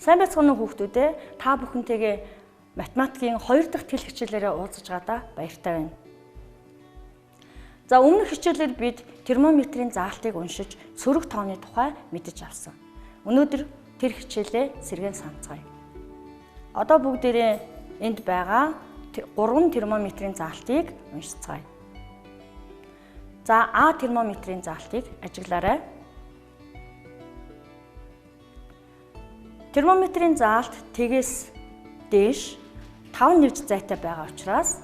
Сайн байцгаана уу хүүхдүүдээ? Та бүхэнтэйгээ математикийн 2 дахь тэл хичээлээрээ уулзаж байгаадаа баяртай байна. За өмнөх хичээлээр бид термометрийн заалтыг уншиж сөрөг тооны тухай мэдэж авсан. Өнөөдөр тэр хичээлээ сэргээн санацгаая. Одоо бүгдээрээ энд байгаа 3 термометрийн заалтыг уншицгаая. За А термометрийн заалтыг ажиглаарай. Термометрийн заалт тэгээс дээш 5 нэгж зайтай байгаа учраас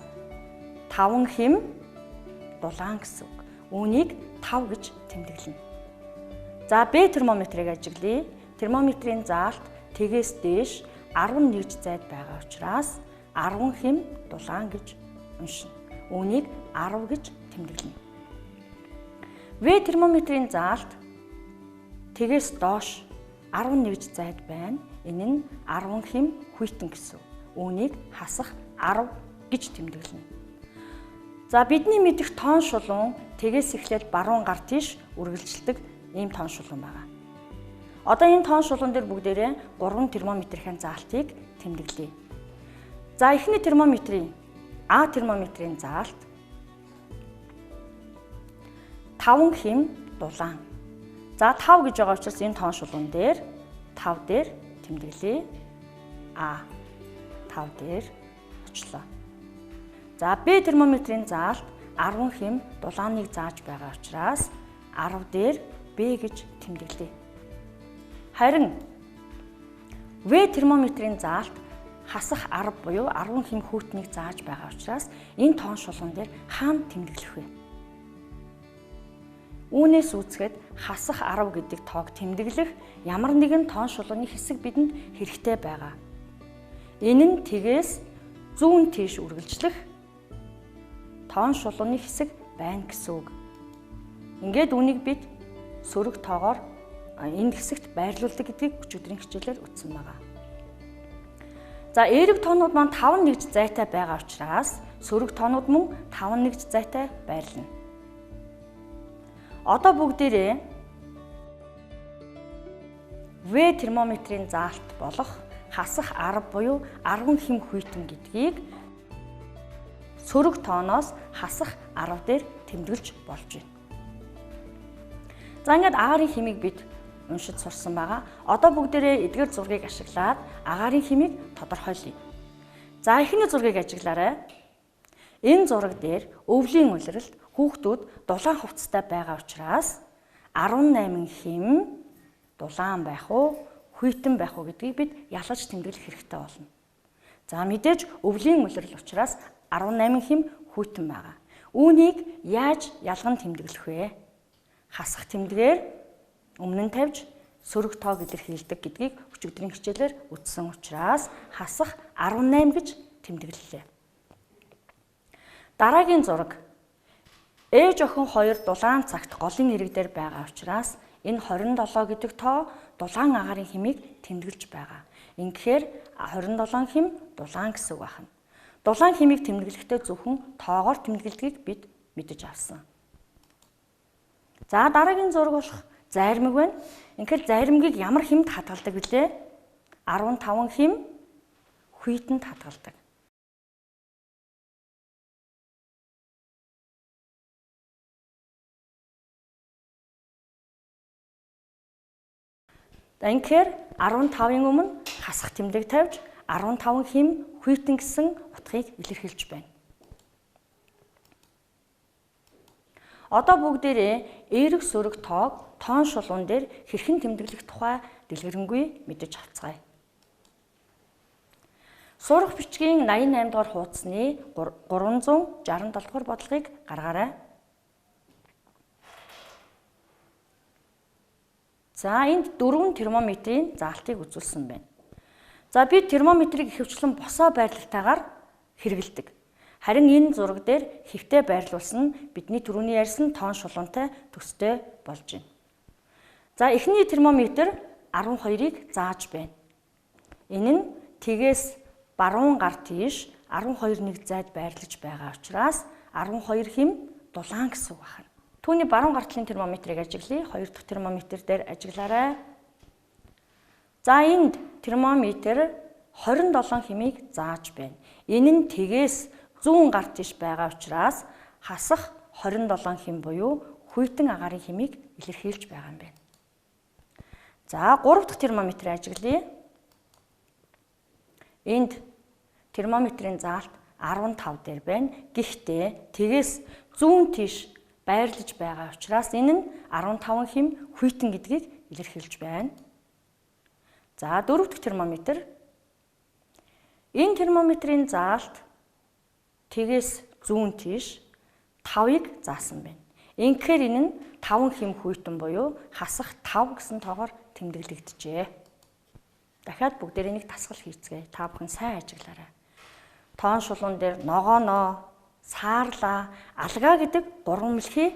5 хэм дулаан гэсэн үг. Үүнийг 5 гэж тэмдэглэнэ. За Б термометрийг ажиглая. Термометрийн заалт тэгээс дээш 10 нэгж зайд байгаа учраас 10 хэм дулаан гэж уншина. Үүнийг 10 гэж тэмдэглэнэ. В термометрийн заалт тэгээс доош 10 нэгж зайд байна. Энэ нь 10 хэм хүйтэн гэсэн. Үүнийг хасах 10 гэж тэмдэглэнэ. За бидний мэдих тоон шулуун тэгээс эхлээд баруун гар тийш үргэлжилдэг ийм тоон шулуун байна. Одоо энэ тоон шулуун дээр бүгдээрээ 3 термометрийн заалтыг тэмдэглэе. За эхний термометрийн А термометрийн заалт 5 хэм дулаан. За 5 гэж байгаа учраас энэ тоон шулуун дээр 5 дээр тэмдэглэе. А 5 дээр очлоо. За Б термометрийн заалт 10 хэм дулааныг зааж байгаа учраас 10 дээр Б гэж тэмдэглэе. Харин В термометрийн заалт хасах 10 буюу 10 хэм хүйтнийг зааж байгаа учраас энэ тоон шулуун дээр хаана тэмдэглэх вэ? Үүнээс үүсгээд хасах 10 гэдэг тоог тэмдэглэх ямар нэгэн тоон шулууны хэсэг бидэнд хэрэгтэй байгаа. Энэ нь тэгээс зүүн тийш үргэлжлэх тоон шулууны хэсэг байна гэсэн үг. Ингээд үүнийг бид сөрөг тоогоор энэ хэсэгт байрлуулдаг гэдгийг өчигдрийн хичээлээр үзсэн байгаа. За эерэг тоонууд маань 5 нэгж зайтай байгаа учраас сөрөг тоонууд мөн 5 нэгж зайтай байрлана. Одоо бүгдээрээ В термометрийн заалт болох хасах 10 буюу 10 хэм хүйтэн гэдгийг сөрөг тооноос хасах 10 дээр тэмдэглэж болж байна. За ингээд агаарын хэмийг бид уншиж сурсан байгаа. Одоо бүгдээрээ эдгээр зургийг ашиглаад агаарын хэмийг тодорхойлъё. За эхний зургийг ажиглаарай. Энэ зураг дээр өвлийн улиралд хүүхдүүд дулаан хувцастай байгаа учраас 18 хэм дулаан байх уу, хүйтэн байх уу гэдгийг бид ялгаж тэмдэглэх хэрэгтэй болно. За мэдээж өвлийн улирал учраас 18 хэм хүйтэн байгаа. Үүнийг яаж ялган тэмдэглэх вэ? Хасах тэмдгээр өмнө нь тавьж сөрөг тоог илэрхийлдэг гэдгийг өчигдрийн хичээлээр үзсэн учраас хасах 18 гэж тэмдэглэлээ. Дараагийн зураг ээж охин 2 дулаан цагт голын ирэг дээр байгаа учраас энэ 27 гэдэг тоо дулаан агаарын хэмийг тэмдэглэж байгаа. Ингэхээр 27 хэм дулаан гэсэн үг байна. Дулаан хэмийг тэмдэглэхдээ зөвхөн тоогоор тэмдэглэдгийг бид мэдэж авсан. За дараагийн зураг болох зайрмаг байна. Ингэхээр зайрмгийг ямар хэмд хадгалдаг вүлээ? 15 хэм хүйтэнд хадгалдаг. Тэгэхээр 15-ын өмнө хасах тэмдэг тавьж 15 хэм хүйтэн гэсэн утгыг илэрхийлж байна. Одоо бүгдээрээ эерэг сөрөг тоог тоон шулуун дээр хэрхэн тэмдэглэх тухай дэлгэрэнгүй мэдэж авцгаая. Сурах бичгийн 88 дугаар хуудасны 367 дугаар бодлогыг гаргаарай. За энд 4 термометрийн заалтыг үзүүлсэн байна. За бид термометрийг ихэвчлэн босоо байрлалтайгаар хэрэглэдэг. Харин энэ зураг дээр хэвтэй байрлуулсан нь бидний түрүүний ярьсан тоон шулуунтай төстэй болж байна. За эхний термометр 12-ыг зааж байна. Энэ нь тэгээс баруун гар тийш 12 нэг зайд байрлаж байгаа учраас 12 хэм дулаан гэсэн үг байна. Түүний баруун гартлын термометрийг ажиглая. 2 дахь термометр дээр ажиглаарай. За энд термометр 27 хэмийг зааж байна. Энэ нь тэгээс 100 гар тийш байгаа учраас хасах 27 хэм буюу хүйтэн агаарын хэмийг илэрхийлж байгаа юм байна. За 3 дахь термометрийг ажиглая. Энд термометрийн заалт 15 дээр байна. Гэхдээ тэгээс 100 тийш байрлаж байгаа учраас энэ нь 15 хэм хүйтэн гэдгийг илэрхийлж байна. За 4 дахь термометр. Энэ термометрийн заалт тэгээс 100 тийш 5-ыг заасан байна. Ингэхээр энэ нь 5 хэм хүйтэн буюу хасах 5 гэсэн тоогоор тэмдэглэгдэжээ. Дахиад бүгдээрээ нэг дасгал хийцгээе. Та бүхэн сайн ажиглаарай. Тоон шулуун дээр ногооноо, саарлаа, алгаа гэдэг 3 мэлхий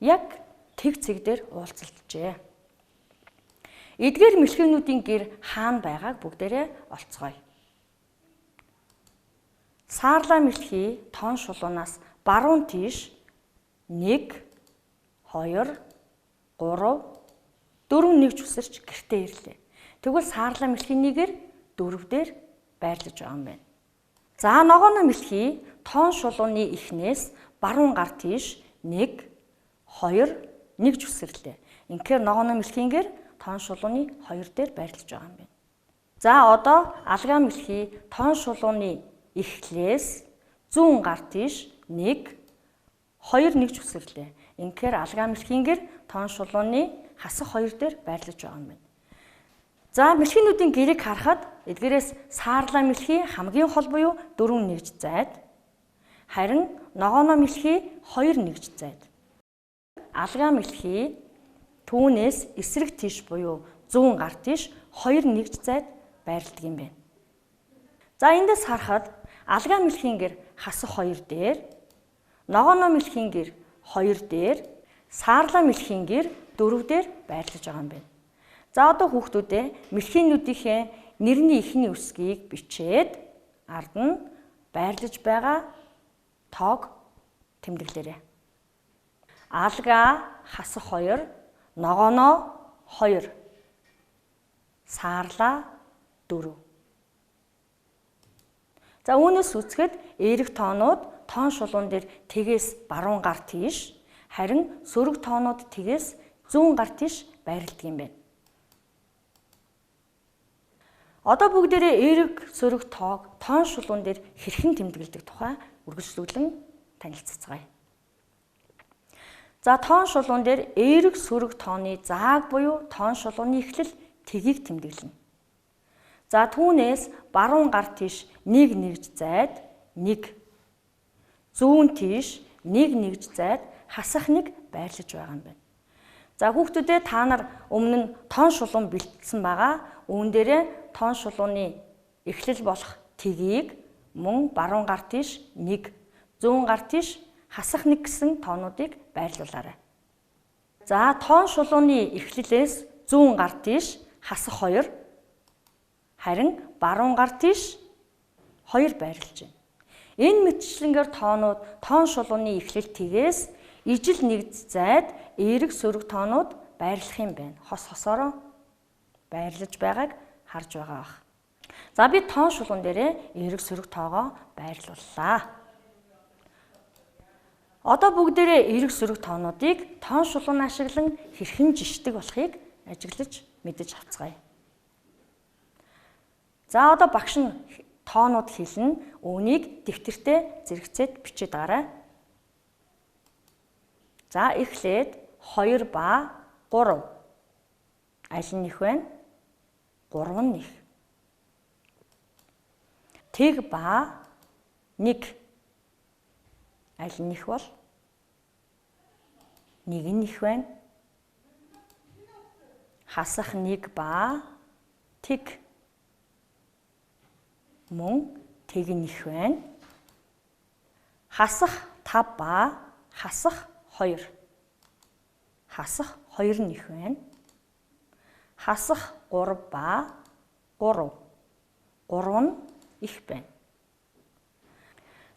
яг тэг цэг дээр уулзалтжээ. Эдгээр мэлхийнүүдийн гэр хаана байгааг бүгдээрээ олцгоё. Саарлаа мэлхий тоон шулуунаас баруун тийш 1, 2, 3, 4 нэгж үсэрч гэртээ ирлээ. Тэгвэл саарлаа мэлхийнийгээр 4 дээр байрлаж байгаа юм байна. За ногооно мэлхий тоон шулууны эхнээс баруун гар тийш 1, 2 нэгж үсэрлээ. Инхээр ногооно мэлхийнгээр тоон шулууны 2 дээр байрлаж байгаа юм байна. За одоо алгаа мэлхий тоон шулууны эхлээс 100 гар тийш 1, 2 нэгж үсэрлээ. Инхээр алгаа мэлхийнгээр тоон шулууны хасах 2 дээр байрлаж байгаа юм байна. За мэлхийнүүдийн гэрийг харахад эдгээрээс саарлаа мэлхий хамгийн хол буюу 4 нэгж зайд. Харин ногооно мэлхий 2 нэгж зайд. Алгаа мэлхий түүнээс эсрэг тийш буюу 100 гар тийш 2 нэгж зайд байрладаг юм байна. За эндээс харахад алгаа мэлхийнгэр хасах 2 дээр, ногооно мэлхийнгэр 2 дээр, саарлаа мэлхийнгэр 4 дээр байрлаж байгаа юм байна. За одоо хүүхдүүдээ мэлхийнүүдийнхээ нэрний эхний үсгийг бичээд ард нь байрлаж байгаа тоог тэмдэглээрэй. Алгаа хасах 2, ногооно 2, саарлаа 4. За үүнээс үзэхэд эерэг тоонууд тоон шулуун дээр тэгээс баруун гар тийш, харин сөрөг тоонууд тэгээс 100 гар тийш байрладаг юм байна. Одоо бүгдээрээ эерэг сөрөг тоог тоон шулуун дээр хэрхэн тэмдэглэдэг тухай үргэлжлүүлэн танилццгаая. За тоон шулуун дээр эерэг сөрөг тооны зааг буюу тоон шулууны эхлэл тгийг тэмдэглэнэ. За түүнээс баруун гар тийш 1 нэгж зайд 1, зүүн тийш 1 нэгж зайд хасах 1 байрлаж байгаа юм байна. За хүүхдүүдээ та нар өмнө нь тоон шулуун бэлтсэн байгаа. Үүн дээрээ тоон шулууны эхлэл болох тгийг мөн баруун гар тийш 1, зүүн гар тийш хасах 1 гэсэн тоонуудыг байрлуулаарай. За тоон шулууны эхлэлээс зүүн гар тийш хасах 2, харин баруун гар тийш 2 байрлаж байна. Энэ мэтчлэнгээр тоонууд тоон шулууны эхлэл тгээс ижил нэгд зайд эерэг сөрөг тоонууд байрлах юм байна. Хос хосоороо байрлаж байгааг харж байгаа бах. За би тоон шулуун дээрээ эерэг сөрөг тоогоо байрлууллаа. Одоо бүгдээрээ эерэг сөрөг тоонуудыг тоон шулуун ашиглан хэрхэн жишдэг болохыг ажиглаж мэдэж авцгаая. За одоо багш нь тоонууд хэлнэ. Үүнийг дэвтэртээ зэрэгцээд бичиж дараа. За эхлээд 2 ба 3. Аль нь их вэ? 3 нь их. Тэг ба 1. Аль нь их бол? 1 нь их вэ? Хасах 1 ба тэг. Мөн тэг нь их вэ? Хасах 5 ба хасах 2. Хасах 2 нь их вэ? Хасах 3 ба 3. 3 нь их байна.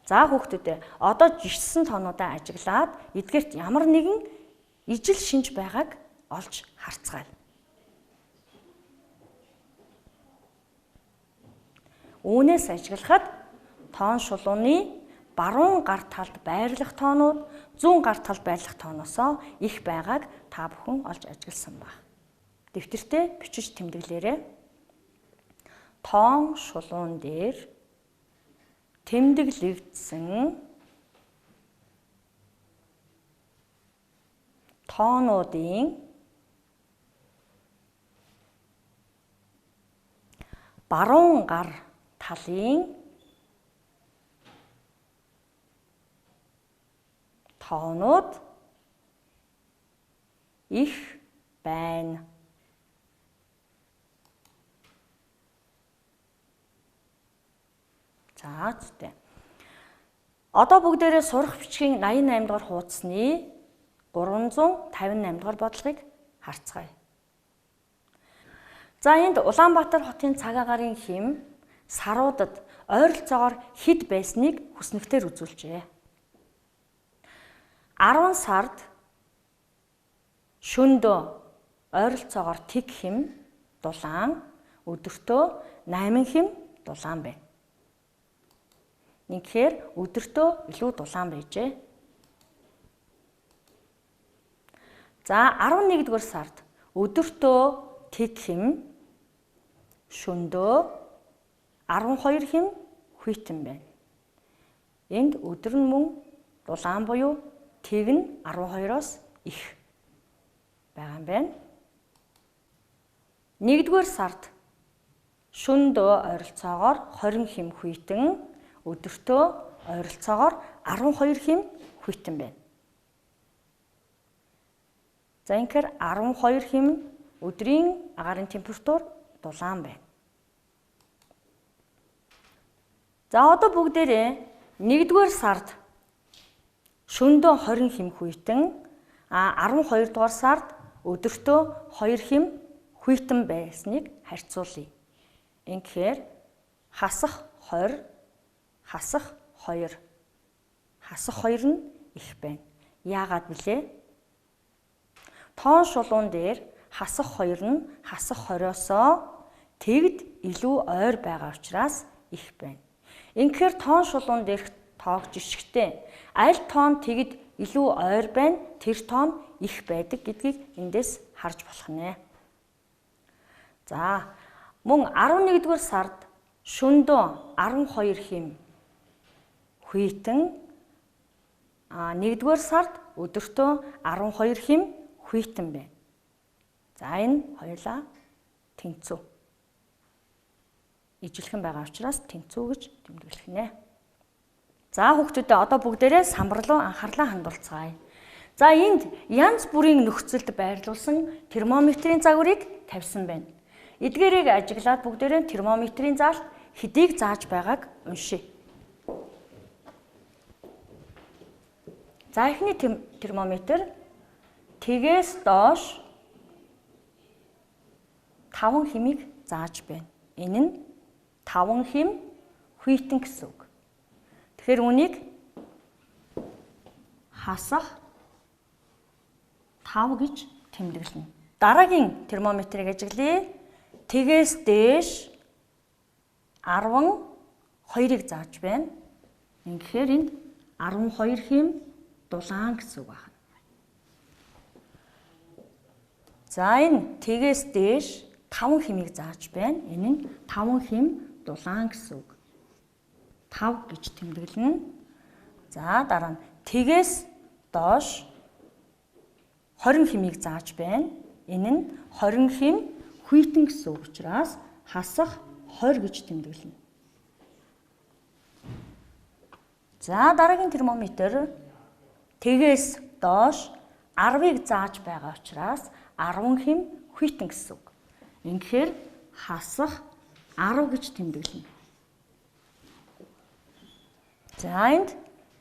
За хүүхдүүдээ одоо жишсэн тоонуудаа ажиглаад эдгээрт ямар нэгэн ижил шинж байгааг олж харцгаая. Үүнээс ажиглахад тоон шулууны баруун гар талд байрлах тоонууд зүүн гар талд байрлах тооноосоо их байгааг та бүхэн олж ажигласан баг. Дэвтэртээ бичиж тэмдэглээрэй. Тоон шулуун дээр тэмдэглэгдсэн тоонуудын баруун гар талын тоонууд их байна. За зүтэй. Одоо бүгдээрээ сурах бичгийн 88 дугаар хуудасны 358 дугаар бодлогыг харцгаая. За энд Улаанбаатар хотын цаг агаарын хим саруудад ойролцоогоор хэд байсныг хүснэгтээр үзүүлжээ. 10 сард шөнөдөө ойролцоогоор тэг хим дулаан, өдөртөө 8 хим дулаан байна. Ингэхээр өдөртөө илүү дулаан байжээ. За 11-р сард өдөртөө тэг хим, шөнөдөө 12 хим хүйтэн байна. Энд өдөр нь мөн дулаан буюу тэг нь 12-оос их байгаа юм байна. 1-р сард шөнөдөө ойролцоогоор 20 хим хүйтэн, өдөртөө ойролцоогоор 12 хим хүйтэн байна. За инхээр 12 хим өдрийн агаарын температур дулаан байна. За одоо бүгдээрээ 1-р сард шөнөдөө 20 хим хүйтэн, 12 дугаар сард өдөртөө 2 хим хүйтэн байсныг харьцуулъя. Ингэхээр хасах 20, хасах 2. Хасах 2 нь их байна. Яагаад вүлээ? Тоон шулуун дээр хасах 2 нь хасах 20-осоо тэгд илүү ойр байгаа учраас их байна. Ингэхээр тоон шулуун дээрх тоог жишгтэй аль тоон тэгд илүү ойр байна, тэр тоон их байдаг гэдгийг эндээс харж болох нэ. За мөн 11-р сард шөнөдөө 12 хим хүйтэн, 1-р сард өдөртөө 12 хим хүйтэн байна. За энэ хоёулаа тэнцүү. Ижилхэн байгаа учраас тэнцүү гэж тэмдэглэх нэ. За хүүхдүүдээ одоо бүгдээрээ самбар руу анхаарлаа хандуулцгаая. За энд янз бүрийн нөхцөлд байрлуулсан термометрийн загварыг тавьсан байна. Эдгээрийг ажиглаад бүгдээрээ термометрийн заалт хэдийг зааж байгааг уншия. За эхний термометр тэгээс доош 5 химийг зааж байна. Энэ нь 5 хим хүйтэн гэсэн үг. Тэгэхээр үнийг хасах 5 гэж тэмдэглэнэ. Дараагийн термометрийг ажиглая. Тэгээс дээш 12-ыг зааж байна. Тэгэхээр энд 12 хим дулаан гэсэн үг байна. За энэ тэгээс дээш 5 химийг зааж байна. Энэ нь 5 хим дулаан гэсэн үг. 5 гэж тэмдэглэнэ. За дараа нь тэгээс доош 20 химийг зааж байна. Энэ нь 20 хим хүйтэн гэсэн үг учраас хасах 20 гэж тэмдэглэнэ. За дараагийн термометр тэгээс доош 10-ыг зааж байгаа учраас 10 хим хүйтэн гэсэн үг. Ингэхээр хасах 10 гэж тэмдэглэнэ. За энд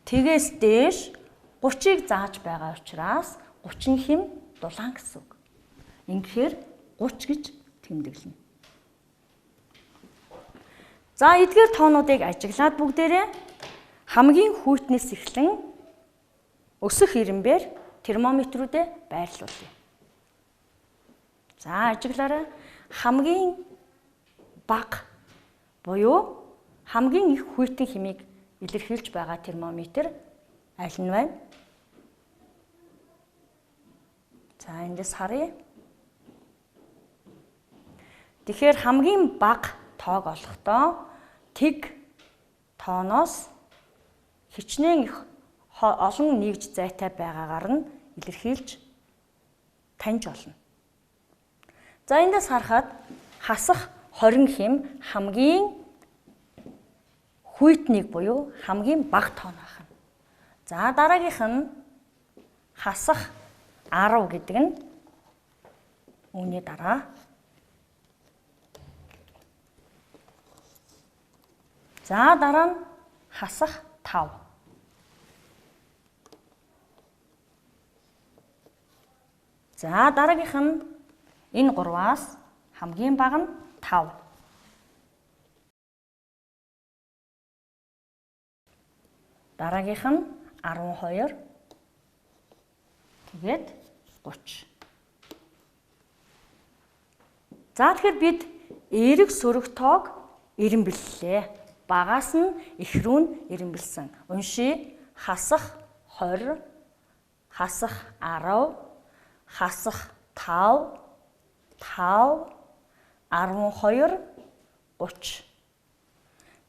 тэгээс дээш 30-ыг зааж байгаа учраас 30 хим дулаан гэсэн үг. Ингэхээр 30 гэж тэмдэглэнэ. За эдгээр тоонуудыг ажиглаад бүгдээрээ хамгийн хүйтнээс эхлэн өсөх ирэмбээр термометрүүдэд байрлуулъя. За ажиглаараа хамгийн бага буюу хамгийн их хүйтэн хэмийг илэрхийлж байгаа термометр аль нь вэ? За эндээс харъя. Тэгэхээр хамгийн бага тоог олохдоо тэг тооноос хичнээн их олон нэгж зайтай байгаагаар нь илэрхийлж таньж олно. За эндээс харахад хасах хорин хэм хамгийн хүйтнийг буюу хамгийн бага тоон байх нь. За дараагийнх нь хасах 10 гэдэг нь үүний дараа. За дараа нь хасах 5. За дараагийнх нь энэ 3-аас хамгийн бага нь 5. Дараагийнх нь 12. Тэгээд 30. За тэгэхээр бид эерэг сөрөг тоог ирэмблэлээ. Багаас нь их рүү нь ирэмбэлсэн. Уншия. Хасах 20, хасах 10, хасах 5, 5, 12, 30.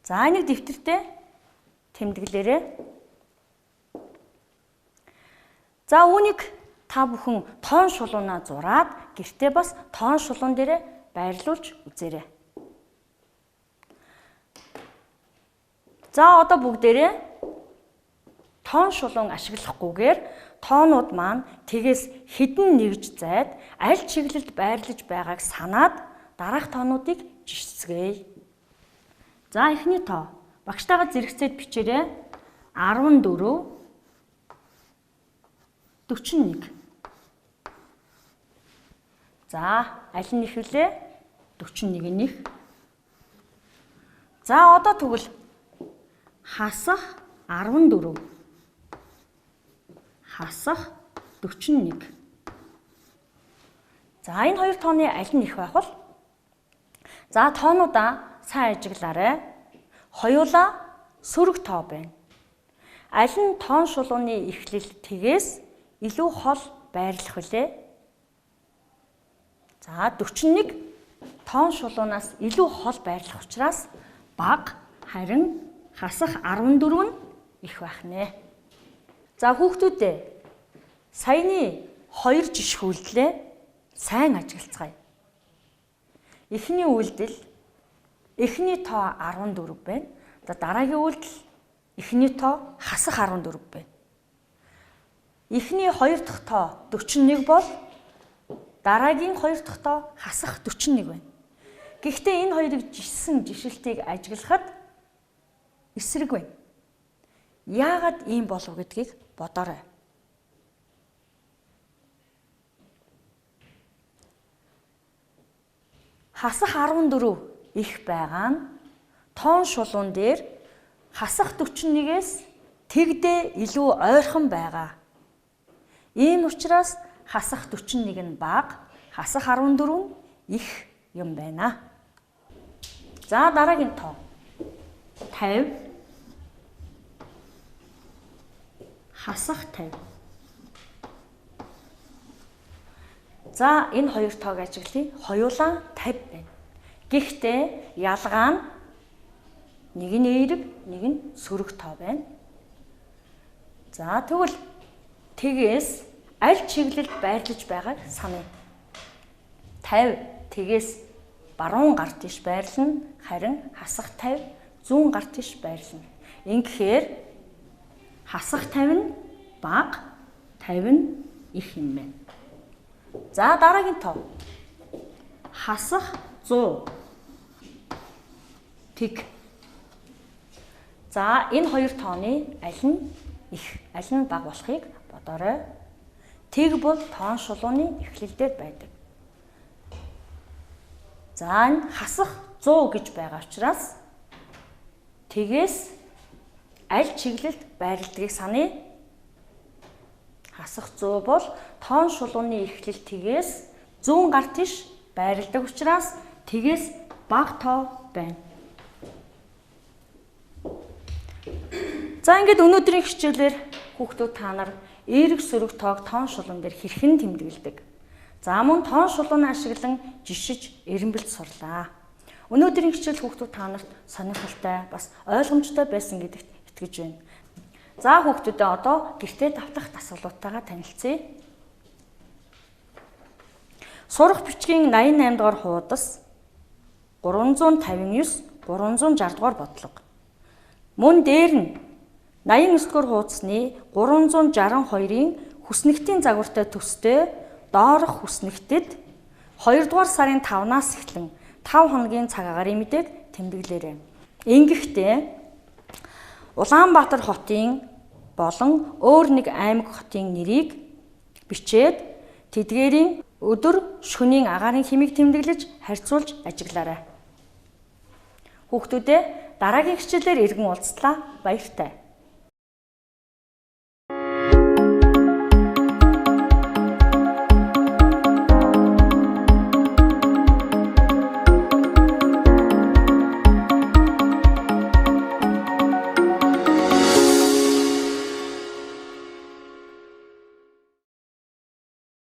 За нэг дэвтэртээ тэмдэглээрэй. За үүнийг та бүхэн тоон шулуунаа зураад гэртээ бас тоон шулуун дээр байрлуулж үзээрэй. За одоо бүгдээрээ тоон шулуун ашиглахгүйгээр тоонууд маань тэгээс хідэн нэгж зайд аль чиглэлд байрлаж байгааг санаад дараах тоонуудыг жишцгээе. За эхний тоо багштайгаа зэрэгцээд бичээрэй. 14, 41. За аль нь их вүлээ? 41 нь их. За одоо тэгвэл хасах 14, хасах 41. За энэ хоёр тооны аль нь их байх вэ? За тоонуудаа сайн ажиглаарай. Хоёулаа сөрөг тоо байна. Аль нь тоон шулууны эхлэл тэгээс илүү хол байрлах вүлээ? За 41 тоон шулуунаас илүү хол байрлах учраас бага, харин хасах 14 нь их байх нэ. За хүүхдүүдээ саяны 2 жишг үйлдэлээ сайн ажиглацгаая. Эхний үйлдэл эхний тоо 14 байна. За дараагийн үйлдэл эхний тоо хасах 14 байна. Эхний 2 дахь тоо 41 бол дараагийн 2 дахь тоо хасах 41 байна. Гэхдээ энэ хоёрыг жишсэн жишэлтийг ажиглахад эсрэг байна. Яагаад ийм болов гэдгийг бодоорой. Хасах 14 их байгаа нь тоон шулуун дээр хасах 41-ээс тэгдээ илүү ойрхон байгаа. Ийм учраас хасах 41 нь бага, хасах 14 нь их юм байна. За дараагийн тоо 50, хасах 50. За энэ хоёр тоог ажиглая. Хоёулаа 50 байна. Гэхдээ ялгаа нь нэг нь эерэг, нэг нь сөрөг тоо байна. За тэгвэл тэгээс аль чиглэлд байрлаж байгааг саная. 50 тэгээс баруун гар тийш байрлана, харин хасах 50 зүүн гар тийш байрлана. Ингэхээр хасах 50 нь бага, 50 нь их юм байна. За дараагийн тоо. Хасах 100. Тэг. За энэ хоёр тооны аль нь их, аль нь бага болохыг бодоорой. Тэг бол тоон шулууны эхлэлдэр байдаг. За энэ хасах 100 гэж байгаа учраас тэгээс аль чиглэлд байрладгийг саная. Хасах 100 бол тоон шулууны эхлэл тэгээс зүүн гар тийш байрладаг учраас тэгээс бага тоо байна. За ингээд өнөөдрийн хичээлээр хүүхдүүд та нар эерэг сөрөг тоог тоон шулуун дээр хэрхэн тэмдэглэдэг. За мөн тоон шулууны ашиглан жишиж эренбэлд сурлаа. Өнөөдрийн хичээл хүүхдүүд та нарт сонирхолтой бас ойлгомжтой байсан гэдэгт итгэж байна. За хүүхдүүдээ одоо гэртээ давтах асуултуудтайгаа танилцъя. Сурах бичгийн 88 дугаар хуудас 359 360 дугаар бодлого. Мөн дээр нь 89 дугаар хуудасны 362-ын хүснэгтийн загвартай төстэй доорх хүснэгтэд 2 дугаар сарын 5-наас эхлэн 5 хоногийн цаг агаарын мэдээг тэмдэглээрэй. Ингэхдээ Улаанбаатар хотын болон өөр нэг аймаг хотын нэрийг бичээд тэдгээрийн өдөр шөнийн агаарын хэмийг тэмдэглэж харьцуулж ажиглаарай. Хүүхдүүдээ дараагийн хичээлээр иргэн уулзлаа. Баяртай.